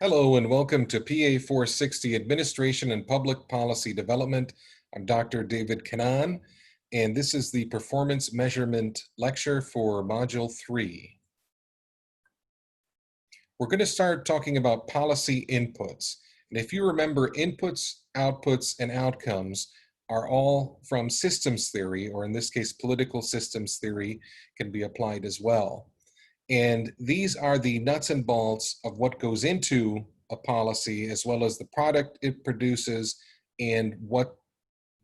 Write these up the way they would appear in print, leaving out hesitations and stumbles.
Hello and welcome to PA 460 Administration and Public Policy Development. I'm Dr. David Kanan, and this is the Performance Measurement Lecture for Module 3. We're going to start talking about policy inputs. And if you remember, inputs, outputs, and outcomes are all from systems theory, or in this case, political systems theory can be applied as well. And these are the nuts and bolts of what goes into a policy, as well as the product it produces and what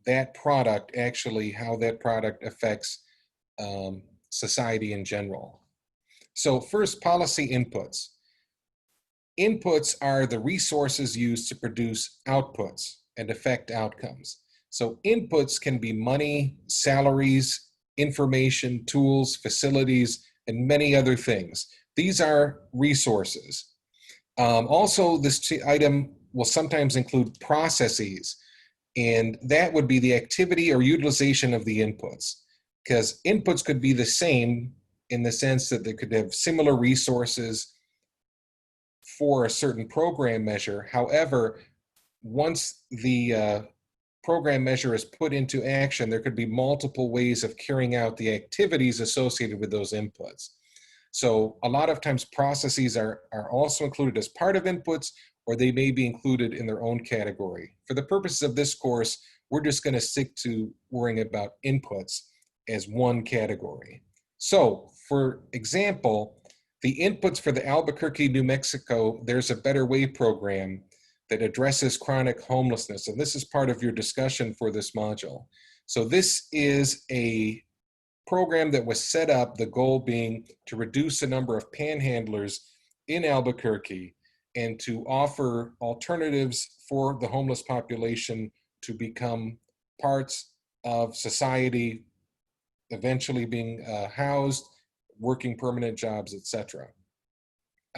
that product actually, how that product affects society in general. So first, policy inputs. Inputs are the resources used to produce outputs and affect outcomes. So inputs can be money, salaries, information, tools, facilities, and many other things. These are resources. Also, this item will sometimes include processes, and that would be the activity or utilization of the inputs, because inputs could be the same in the sense that they could have similar resources for a certain program measure. However, once the program measure is put into action, there could be multiple ways of carrying out the activities associated with those inputs. So a lot of times processes are also included as part of inputs, or they may be included in their own category. For the purposes of this course, we're just going to stick to worrying about inputs as one category. So for example, the inputs for the Albuquerque, New Mexico, There's a Better Way program that addresses chronic homelessness. And this is part of your discussion for this module. So this is a program that was set up, the goal being to reduce the number of panhandlers in Albuquerque and to offer alternatives for the homeless population to become parts of society, eventually being housed, working permanent jobs, etc.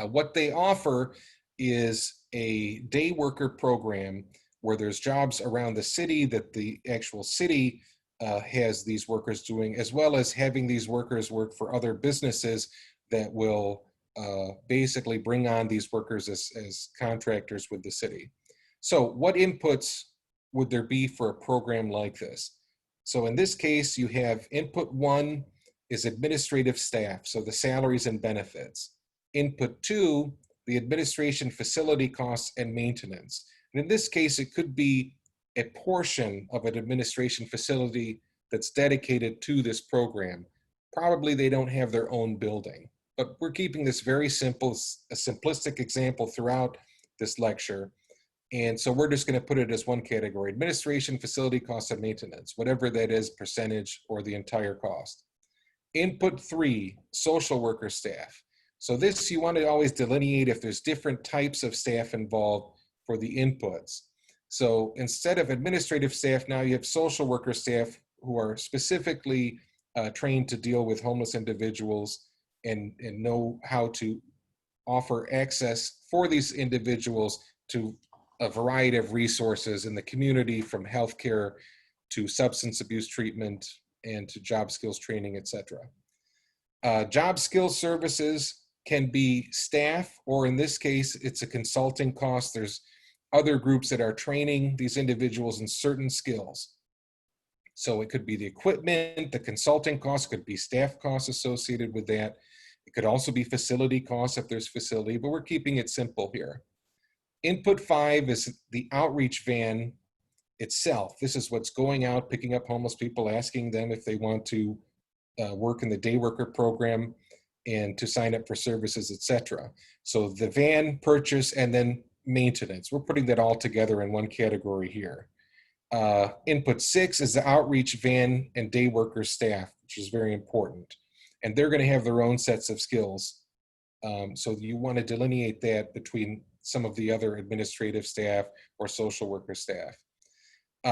What they offer is a day worker program where there's jobs around the city that the actual city has these workers doing, as well as having these workers work for other businesses that will basically bring on these workers as contractors with the city. So what inputs would there be for a program like this? So in this case, you have input 1 is administrative staff, so the salaries and benefits. Input 2, the administration, facility costs, and maintenance. And in this case, it could be a portion of an administration facility that's dedicated to this program. Probably they don't have their own building, but we're keeping this very simple, a simplistic example throughout this lecture. And so we're just going to put it as one category: administration, facility costs, and maintenance, whatever that is, percentage or the entire cost. Input 3, social worker staff. So this, you want to always delineate if there's different types of staff involved for the inputs. So instead of administrative staff, now you have social worker staff who are specifically trained to deal with homeless individuals and know how to offer access for these individuals to a variety of resources in the community, from healthcare to substance abuse treatment and to job skills training, etc. Job skills services can be staff, or in this case, it's a consulting cost. There's other groups that are training these individuals in certain skills. So it could be the equipment, the consulting costs, could be staff costs associated with that. It could also be facility costs if there's facility, but we're keeping it simple here. Input 5 is the outreach van itself. This is what's going out, picking up homeless people, asking them if they want to work in the day worker program and to sign up for services, etc. So the van purchase and then maintenance, we're putting that all together in one category here. Input 6 is the outreach van and day worker staff, which is very important. And they're going to have their own sets of skills. So you want to delineate that between some of the other administrative staff or social worker staff.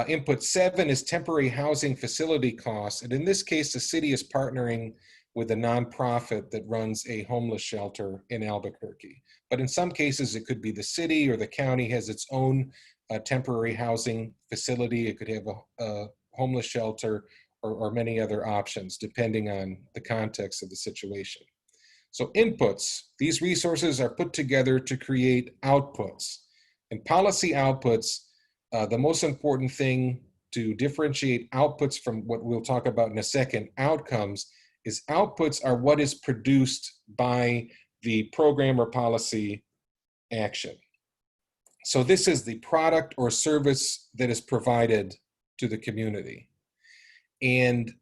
Input 7 is temporary housing facility costs. And in this case, the city is partnering with a nonprofit that runs a homeless shelter in Albuquerque. But in some cases, it could be the city or the county has its own temporary housing facility. It could have a homeless shelter or many other options, depending on the context of the situation. So inputs, these resources are put together to create outputs. And policy outputs, the most important thing to differentiate outputs from what we'll talk about in a second, outcomes, is outputs are what is produced by the program or policy action. So this is the product or service that is provided to the community. And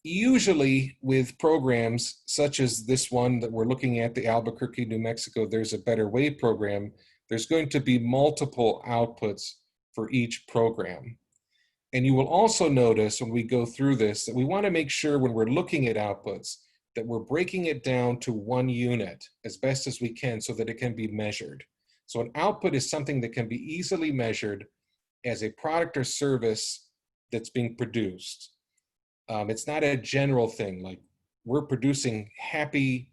usually with programs such as this one that we're looking at, the Albuquerque, New Mexico, There's a Better Way program, there's going to be multiple outputs for each program. And you will also notice when we go through this that we want to make sure when we're looking at outputs that we're breaking it down to one unit as best as we can so that it can be measured. So an output is something that can be easily measured as a product or service that's being produced. It's not a general thing like we're producing happy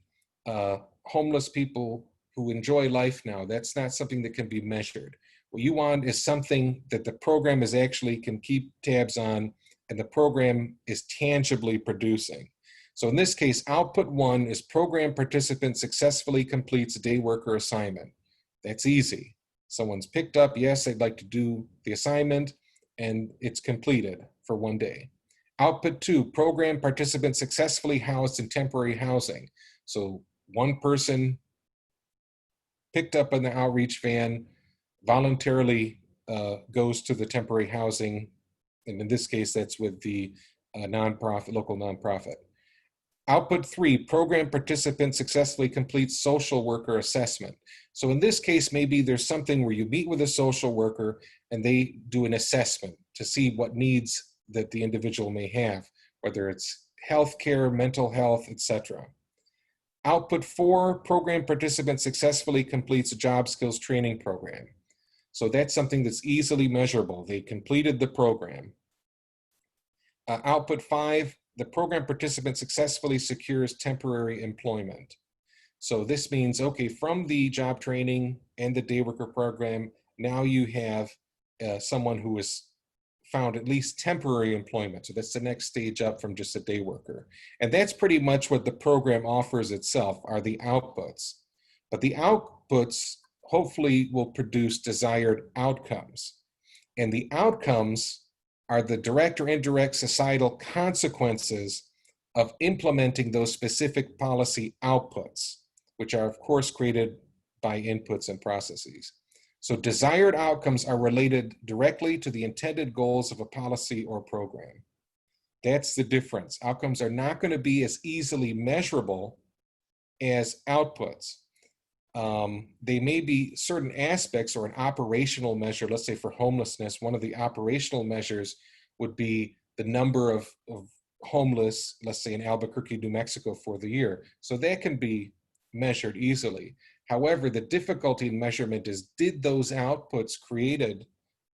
homeless people who enjoy life now. That's not something that can be measured. What you want is something that the program is actually can keep tabs on and the program is tangibly producing. So in this case, output one is program participant successfully completes a day worker assignment. That's easy. Someone's picked up, yes, they'd like to do the assignment and it's completed for one day. Output two, program participant successfully housed in temporary housing. So one person picked up in the outreach van, voluntarily goes to the temporary housing, and in this case, that's with the nonprofit, local nonprofit. Output three, program participant successfully completes social worker assessment. So in this case, maybe there's something where you meet with a social worker and they do an assessment to see what needs that the individual may have, whether it's healthcare, mental health, etc. Output four, program participant successfully completes a job skills training program. So that's something that's easily measurable. They completed the program. Output five, the program participant successfully secures temporary employment. So this means, okay, from the job training and the day worker program, now you have someone who has found at least temporary employment. So that's the next stage up from just a day worker. And that's pretty much what the program offers itself, are the outputs. But the outputs hopefully will produce desired outcomes. And the outcomes are the direct or indirect societal consequences of implementing those specific policy outputs, which are of course created by inputs and processes. So desired outcomes are related directly to the intended goals of a policy or program. That's the difference. Outcomes are not going to be as easily measurable as outputs. They may be certain aspects or an operational measure. Let's say for homelessness, one of the operational measures would be the number of homeless, let's say in Albuquerque, New Mexico for the year. So that can be measured easily. However, the difficulty in measurement is, did those outputs created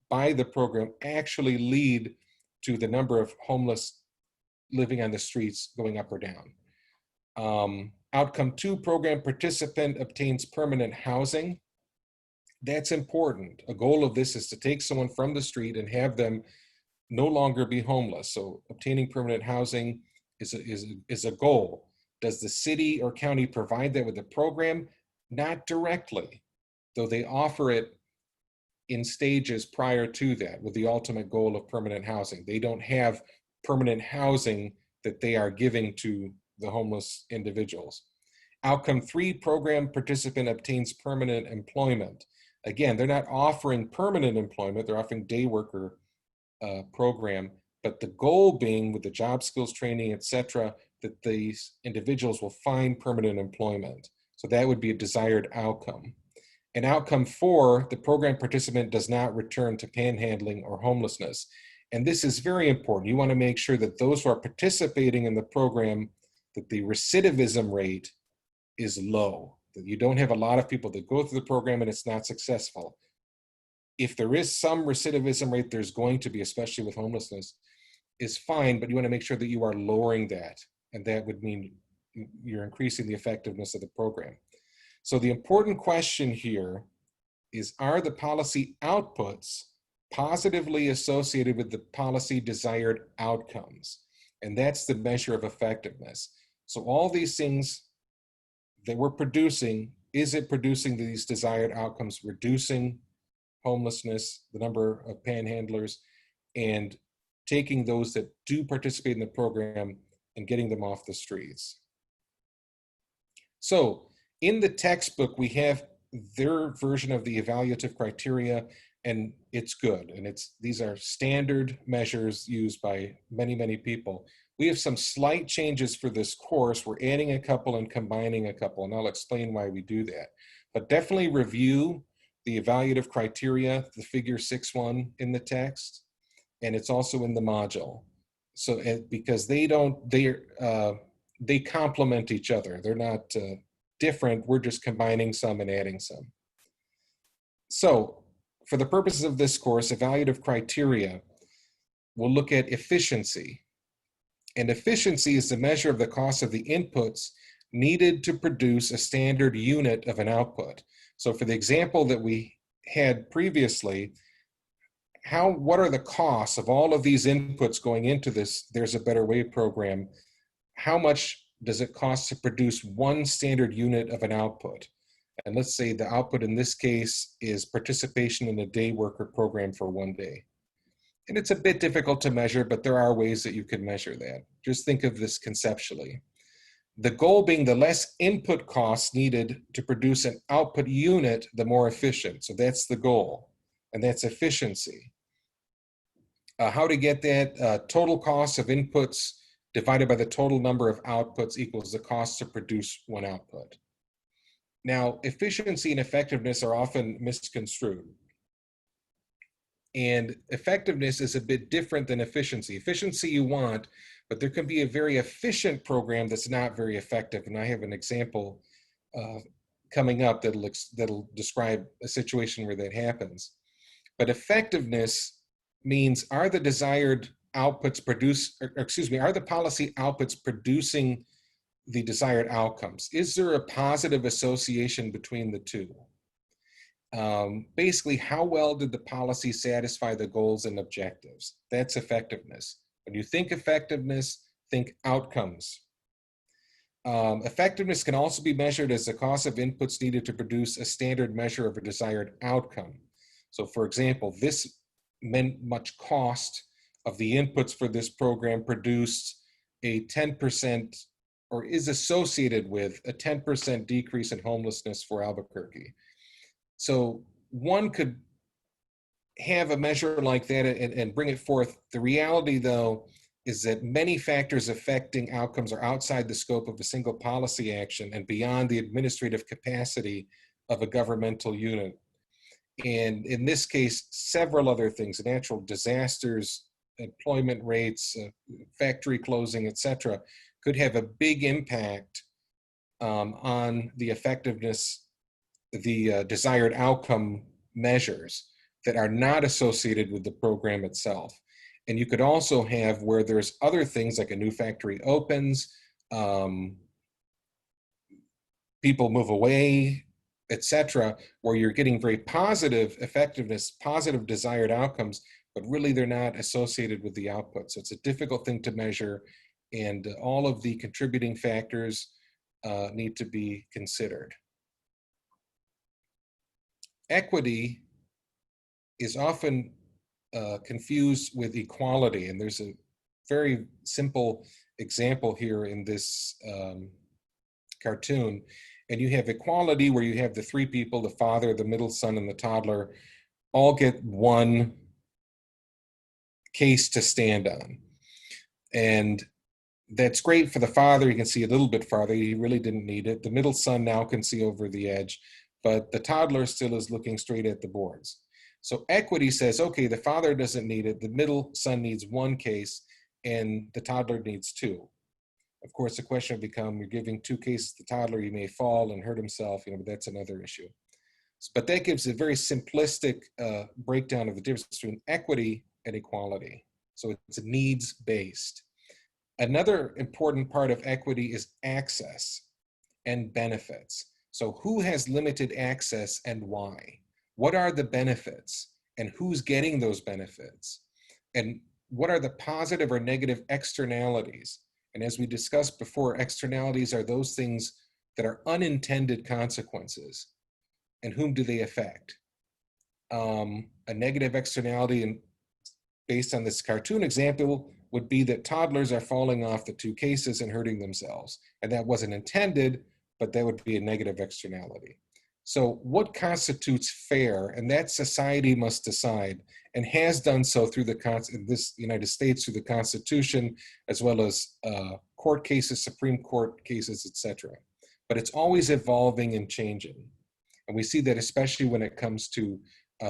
by the program actually lead to the number of homeless living on the streets going up or down? Outcome two, program participant obtains permanent housing. That's important. A goal of this is to take someone from the street and have them no longer be homeless. So obtaining permanent housing is a goal. Does the city or county provide that with the program? Not directly, though they offer it in stages prior to that with the ultimate goal of permanent housing. They don't have permanent housing that they are giving to the homeless individuals. Outcome three, program participant obtains permanent employment. Again, they're not offering permanent employment, they're offering day worker program, but the goal being with the job skills training, etc., that these individuals will find permanent employment. So that would be a desired outcome. And outcome four, the program participant does not return to panhandling or homelessness. And this is very important. You want to make sure that those who are participating in the program, that the recidivism rate is low, that you don't have a lot of people that go through the program and it's not successful. If there is some recidivism rate, there's going to be, especially with homelessness, is fine, but you want to make sure that you are lowering that. And that would mean you're increasing the effectiveness of the program. So the important question here is, are the policy outputs positively associated with the policy desired outcomes? And that's the measure of effectiveness. So all these things that we're producing, is it producing these desired outcomes, reducing homelessness, the number of panhandlers, and taking those that do participate in the program and getting them off the streets. So in the textbook, we have their version of the evaluative criteria, and it's good. And these are standard measures used by many, many people. We have some slight changes for this course. We're adding a couple and combining a couple, and I'll explain why we do that. But definitely review the evaluative criteria, the figure 6.1 in the text, and it's also in the module. So because they complement each other. They're not different. We're just combining some and adding some. So for the purposes of this course, evaluative criteria, we'll look at efficiency. And efficiency is the measure of the cost of the inputs needed to produce a standard unit of an output. So for the example that we had previously, what are the costs of all of these inputs going into this There's a Better Way program? How much does it cost to produce one standard unit of an output? And let's say the output in this case is participation in a day worker program for 1 day. And it's a bit difficult to measure, but there are ways that you can measure that. Just think of this conceptually. The goal being the less input costs needed to produce an output unit, the more efficient. So that's the goal, and that's efficiency. How to get that? Total cost of inputs divided by the total number of outputs equals the cost to produce one output. Now, efficiency and effectiveness are often misconstrued. And effectiveness is a bit different than efficiency. Efficiency you want, but there can be a very efficient program that's not very effective. And I have an example coming up that'll describe a situation where that happens. But effectiveness means, are the desired outputs are the policy outputs producing the desired outcomes? Is there a positive association between the two? Basically, how well did the policy satisfy the goals and objectives? That's effectiveness. When you think effectiveness, think outcomes. Effectiveness can also be measured as the cost of inputs needed to produce a standard measure of a desired outcome. So for example, this meant much cost of the inputs for this program produced a 10% or is associated with a 10% decrease in homelessness for Albuquerque. So one could have a measure like that and bring it forth. The reality, though, is that many factors affecting outcomes are outside the scope of a single policy action and beyond the administrative capacity of a governmental unit. And in this case, several other things, natural disasters, employment rates, factory closing, etc., could have a big impact on the effectiveness, the desired outcome measures that are not associated with the program itself. And you could also have where there's other things like a new factory opens, people move away, etc., where you're getting very positive effectiveness, positive desired outcomes, but really they're not associated with the output. So it's a difficult thing to measure, and all of the contributing factors need to be considered. Equity is often confused with equality, and there's a very simple example here in this cartoon. And you have equality where you have the three people, the father, the middle son, and the toddler, all get one case to stand on. And that's great for the father. He can see a little bit farther. He really didn't need it. The middle son now can see over the edge, but the toddler still is looking straight at the boards. So equity says, okay, the father doesn't need it. The middle son needs one case, and the toddler needs two. Of course, the question would become, you're giving two cases to the toddler, he may fall and hurt himself, but that's another issue. But that gives a very simplistic breakdown of the difference between equity and equality. So it's needs-based. Another important part of equity is access and benefits. So who has limited access and why? What are the benefits and who's getting those benefits? And what are the positive or negative externalities? And as we discussed before, externalities are those things that are unintended consequences. And whom do they affect? A negative externality, and based on this cartoon example, would be that toddlers are falling off the two cases and hurting themselves. And that wasn't intended, but that would be a negative externality. So what constitutes fair? And that society must decide, and has done so through in this United States through the Constitution, as well as court cases, Supreme Court cases, etc. But it's always evolving and changing. And we see that especially when it comes to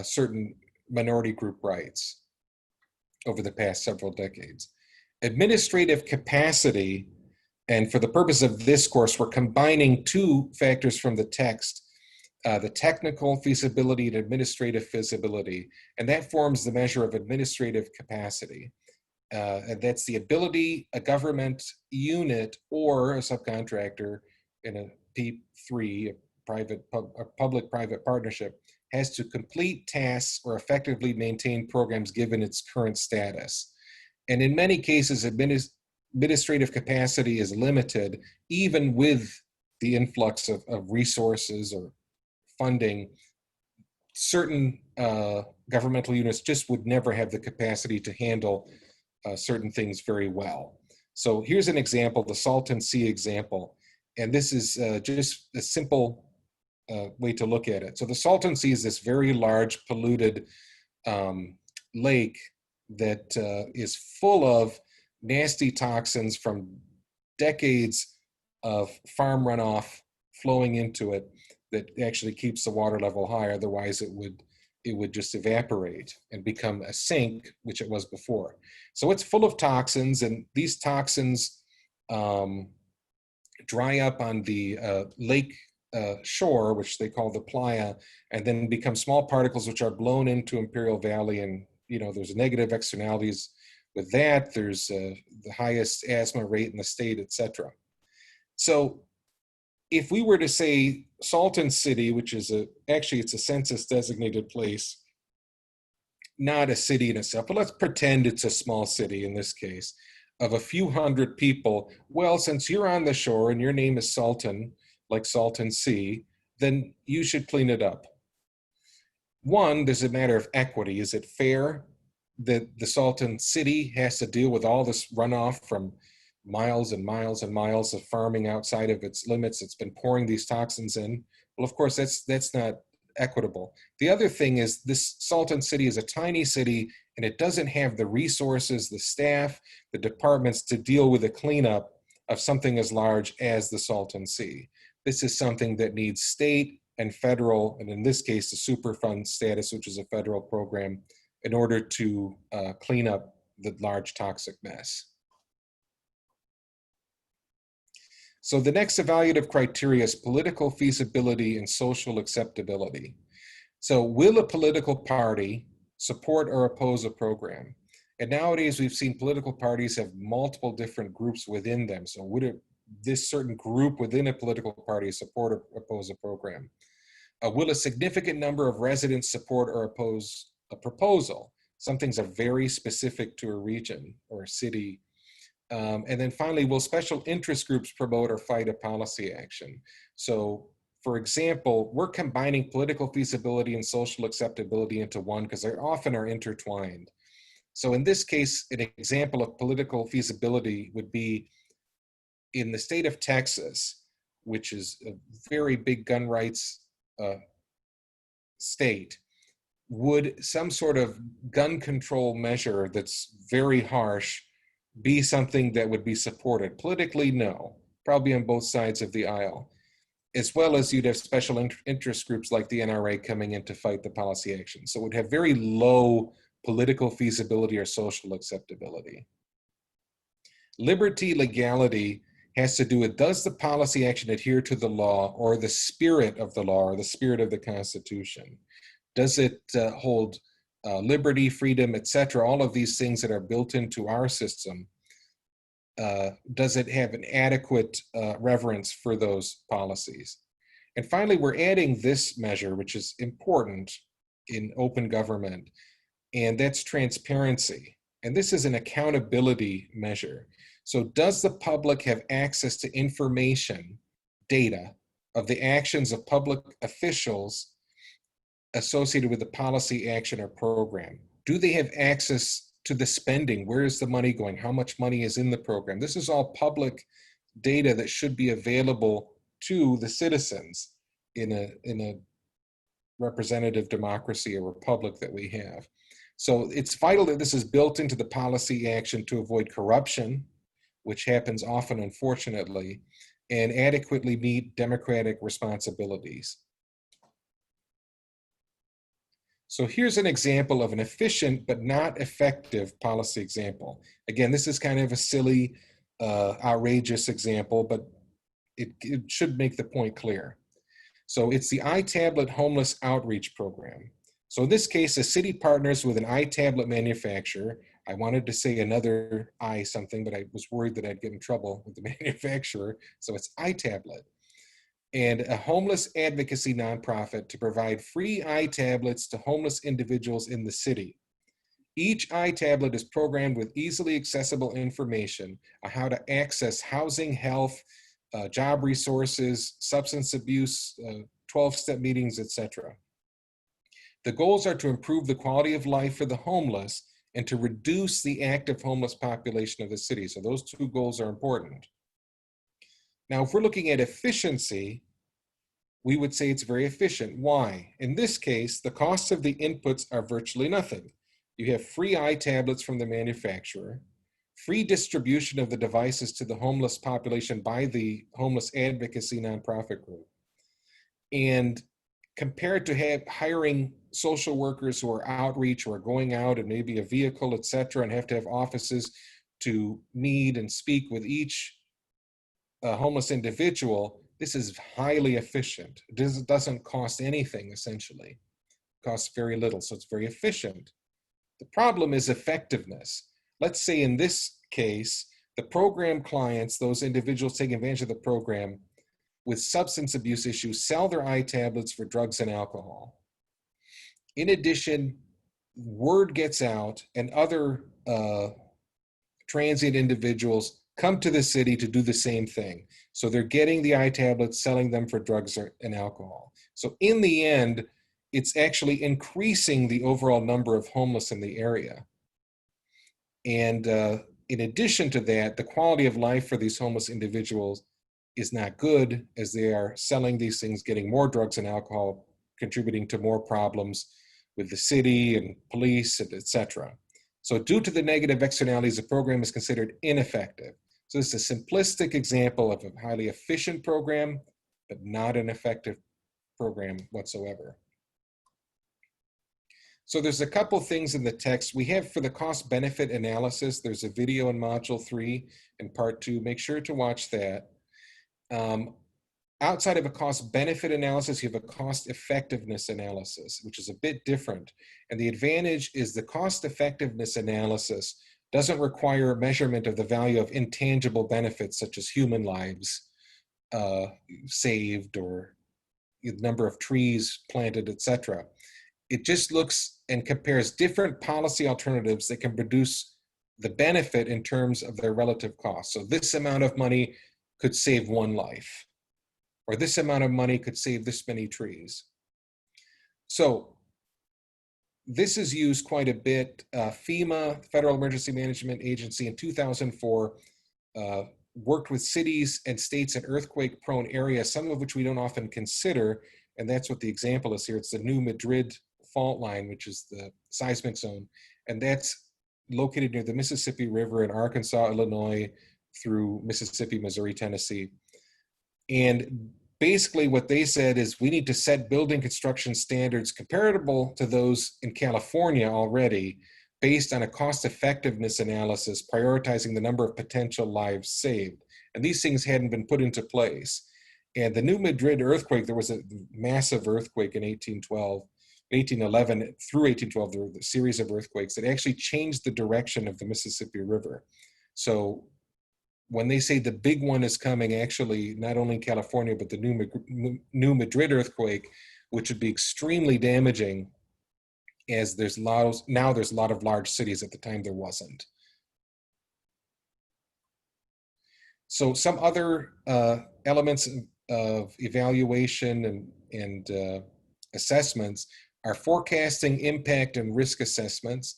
certain minority group rights over the past several decades. Administrative capacity, and for the purpose of this course, we're combining two factors from the text, the technical feasibility and administrative feasibility, and that forms the measure of administrative capacity. And that's the ability a government unit or a subcontractor in a P3, a public-private partnership, has to complete tasks or effectively maintain programs given its current status. And in many cases, administrative capacity is limited, even with the influx of resources or funding. Certain governmental units just would never have the capacity to handle certain things very well. So here's an example, the Salton Sea example. And this is just a simple way to look at it. So the Salton Sea is this very large polluted lake that is full of nasty toxins from decades of farm runoff flowing into it that actually keeps the water level high. Otherwise it would just evaporate and become a sink, which it was before. So it's full of toxins, and these toxins dry up on the lake shore, which they call the playa, and then become small particles which are blown into Imperial Valley. And there's negative externalities with that. There's the highest asthma rate in the state, etc. So if we were to say Salton City, which is actually it's a census designated place, not a city in itself, but let's pretend it's a small city in this case, of a few hundred people. Well, since you're on the shore and your name is Salton, like Salton Sea, then you should clean it up. One, there's a matter of equity. Is it fair that the Salton City has to deal with all this runoff from miles and miles and miles of farming outside of its limits? It's been pouring these toxins in. Well, of course, that's not equitable. The other thing is this Salton City is a tiny city, and it doesn't have the resources, the staff, the departments to deal with the cleanup of something as large as the Salton Sea. This is something that needs state and federal, and in this case, the Superfund status, which is a federal program, in order to clean up the large toxic mess. So the next evaluative criteria is political feasibility and social acceptability. So will a political party support or oppose a program? And nowadays we've seen political parties have multiple different groups within them. So would this certain group within a political party support or oppose a program? Will a significant number of residents support or oppose a proposal? Some things are very specific to a region or a city. And then finally, will special interest groups promote or fight a policy action? So for example, we're combining political feasibility and social acceptability into one because they often are intertwined. So in this case, an example of political feasibility would be in the state of Texas, which is a very big gun rights state. Would some sort of gun control measure that's very harsh be something that would be supported? Politically, no, probably on both sides of the aisle. As well as you'd have special interest groups like the NRA coming in to fight the policy action. So it would have very low political feasibility or social acceptability. Liberty, legality has to do with, does the policy action adhere to the law or the spirit of the law or the spirit of the Constitution? Does it hold liberty, freedom, etc., all of these things that are built into our system? Does it have an adequate reverence for those policies? And finally, we're adding this measure, which is important in open government, and that's transparency. And this is an accountability measure. So does the public have access to information data of the actions of public officials associated with the policy, action, or program. Do they have access to the spending? Where is the money going? How much money is in the program? This is all public data that should be available to the citizens in a representative democracy or republic that we have. So it's vital that this is built into the policy action to avoid corruption, which happens often, unfortunately, and adequately meet democratic responsibilities. So here's an example of an efficient but not effective policy example. Again, this is kind of a silly, outrageous example, but it should make the point clear. So it's the iTablet Homeless Outreach Program. So in this case, a city partners with an iTablet manufacturer. I wanted to say another I something, but I was worried that I'd get in trouble with the manufacturer. So it's iTablet. And a homeless advocacy nonprofit to provide free iTablets to homeless individuals in the city. Each iTablet is programmed with easily accessible information on how to access housing, health, job resources, substance abuse, 12-step meetings, etc. The goals are to improve the quality of life for the homeless and to reduce the active homeless population of the city. So those two goals are important. Now, if we're looking at efficiency, we would say it's very efficient. Why? In this case, the costs of the inputs are virtually nothing. You have free iTablets from the manufacturer, free distribution of the devices to the homeless population by the homeless advocacy nonprofit group. And compared to hiring social workers who are outreach or going out and maybe a vehicle, et cetera, and have to have offices to meet and speak with each homeless individual, this is highly efficient. It doesn't cost anything, essentially. It costs very little, so it's very efficient. The problem is effectiveness. Let's say in this case, the program clients, those individuals taking advantage of the program with substance abuse issues, sell their iTablets for drugs and alcohol. In addition, word gets out and other transient individuals come to the city to do the same thing. So they're getting the iTablets, selling them for drugs and alcohol. So in the end, it's actually increasing the overall number of homeless in the area. And in addition to that, the quality of life for these homeless individuals is not good, as they are selling these things, getting more drugs and alcohol, contributing to more problems with the city and police, et cetera. So due to the negative externalities, the program is considered ineffective. So this is a simplistic example of a highly efficient program, but not an effective program whatsoever. So there's a couple things in the text. We have, for the cost benefit analysis, there's a video in module 3 and part 2. Make sure to watch that. Outside of a cost benefit analysis, you have a cost effectiveness analysis, which is a bit different. And the advantage is the cost effectiveness analysis doesn't require a measurement of the value of intangible benefits, such as human lives saved or the number of trees planted, et cetera. It just looks and compares different policy alternatives that can produce the benefit in terms of their relative cost. So this amount of money could save one life, or this amount of money could save this many trees. So this is used quite a bit. FEMA, Federal Emergency Management Agency, in 2004, worked with cities and states in earthquake-prone areas, some of which we don't often consider, and that's what the example is here. It's the New Madrid fault line, which is the seismic zone, and that's located near the Mississippi River in Arkansas, Illinois, through Mississippi, Missouri, Tennessee. And basically what they said is we need to set building construction standards comparable to those in California already, based on a cost effectiveness analysis, prioritizing the number of potential lives saved. And these things hadn't been put into place. And the New Madrid earthquake, there was a massive earthquake in 1811 through 1812, there were a series of earthquakes that actually changed the direction of the Mississippi River. So when they say the big one is coming, actually, not only in California, but the New Madrid earthquake, which would be extremely damaging, as now there's a lot of large cities. At the time there wasn't. So some other elements of evaluation and assessments are forecasting, impact, and risk assessments.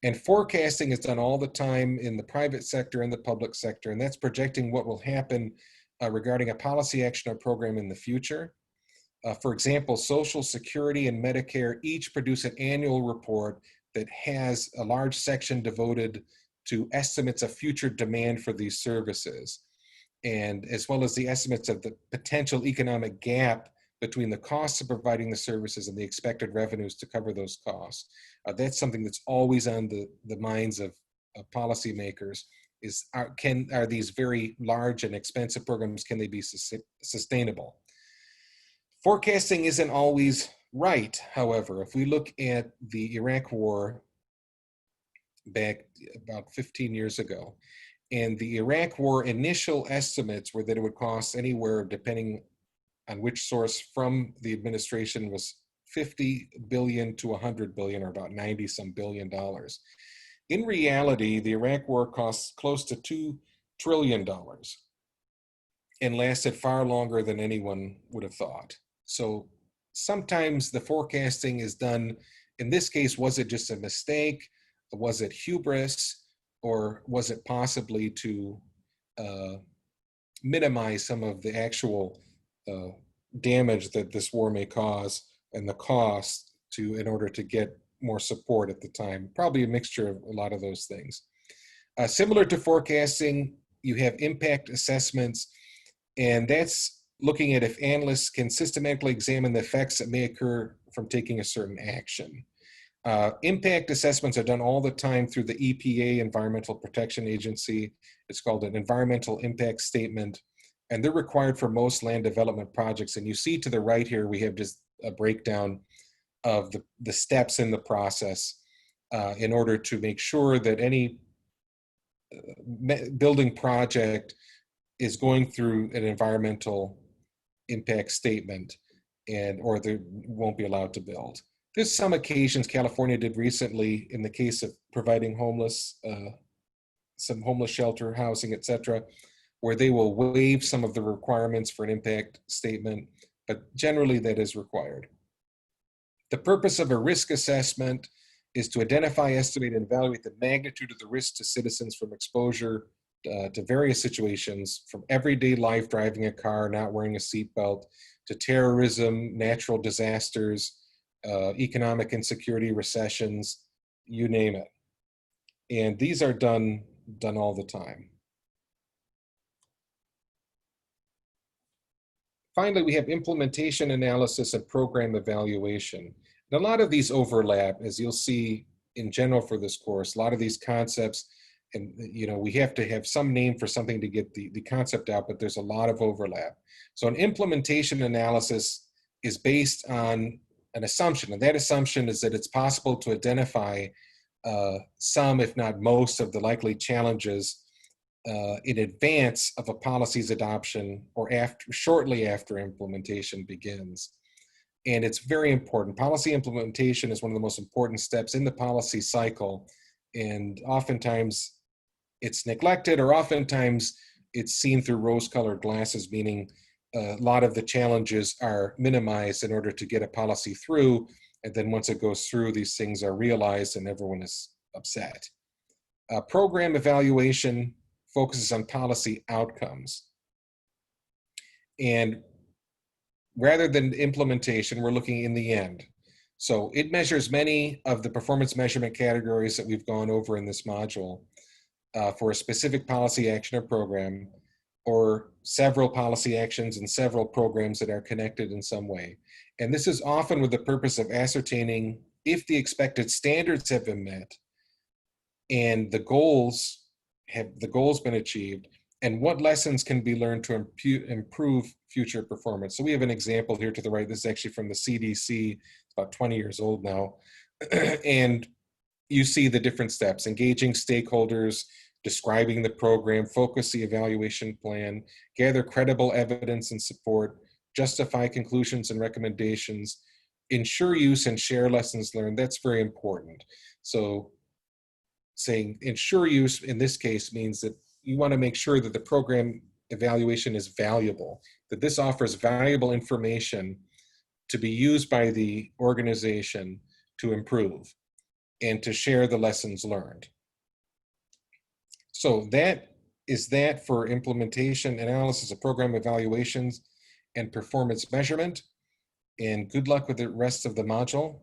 And forecasting is done all the time in the private sector and the public sector, and that's projecting what will happen regarding a policy, action, or program in the future. For example, Social Security and Medicare each produce an annual report that has a large section devoted to estimates of future demand for these services, and as well as the estimates of the potential economic gap between the costs of providing the services and the expected revenues to cover those costs. That's something that's always on the minds of policymakers, is are these very large and expensive programs, can they be sustainable? Forecasting isn't always right, however. If we look at the Iraq War back about 15 years ago, and the Iraq War initial estimates were that it would cost anywhere, depending on which source from the administration, was 50 billion to 100 billion, or about 90 some billion dollars. In reality, the Iraq War cost close to $2 trillion and lasted far longer than anyone would have thought. So sometimes the forecasting is done, in this case, was it just a mistake? Was it hubris? Or was it possibly to minimize some of the actual damage that this war may cause and the cost in order to get more support at the time? Probably a mixture of a lot of those things. Similar to forecasting, you have impact assessments, and that's looking at if analysts can systematically examine the effects that may occur from taking a certain action. Impact assessments are done all the time through the EPA, Environmental Protection Agency. It's called an environmental impact statement, and they're required for most land development projects. And you see to the right here, we have just a breakdown of the steps in the process in order to make sure that any building project is going through an environmental impact statement, or they won't be allowed to build. There's some occasions California did recently in the case of providing some homeless shelter, housing, etc., where they will waive some of the requirements for an impact statement, but generally that is required. The purpose of a risk assessment is to identify, estimate, and evaluate the magnitude of the risk to citizens from exposure to various situations, from everyday life, driving a car, not wearing a seatbelt, to terrorism, natural disasters, economic insecurity, recessions, you name it. And these are done all the time. Finally, we have implementation analysis and program evaluation. And a lot of these overlap, as you'll see in general for this course. A lot of these concepts, and we have to have some name for something to get the concept out, but there's a lot of overlap. So an implementation analysis is based on an assumption, and that assumption is that it's possible to identify some, if not most, of the likely challenges in advance of a policy's adoption or shortly after implementation begins. And it's very important. Policy implementation is one of the most important steps in the policy cycle, and oftentimes it's neglected, or oftentimes it's seen through rose-colored glasses, meaning a lot of the challenges are minimized in order to get a policy through, and then once it goes through, these things are realized and everyone is upset. Program evaluation focuses on policy outcomes. And rather than implementation, we're looking in the end. So it measures many of the performance measurement categories that we've gone over in this module for a specific policy action or program, or several policy actions and several programs that are connected in some way. And this is often with the purpose of ascertaining if the expected standards have been met and the goals been achieved, and what lessons can be learned to improve future performance. So we have an example here to the right. This is actually from the CDC. It's about 20 years old now. And you see the different steps: engaging stakeholders, describing the program, focus the evaluation plan, gather credible evidence and support, justify conclusions and recommendations, ensure use and share lessons learned. That's very important. So saying ensure use in this case means that you want to make sure that the program evaluation is valuable. that this offers valuable information to be used by the organization to improve and to share the lessons learned. So that is that for implementation, analysis of program evaluations and performance measurement. And good luck with the rest of the module.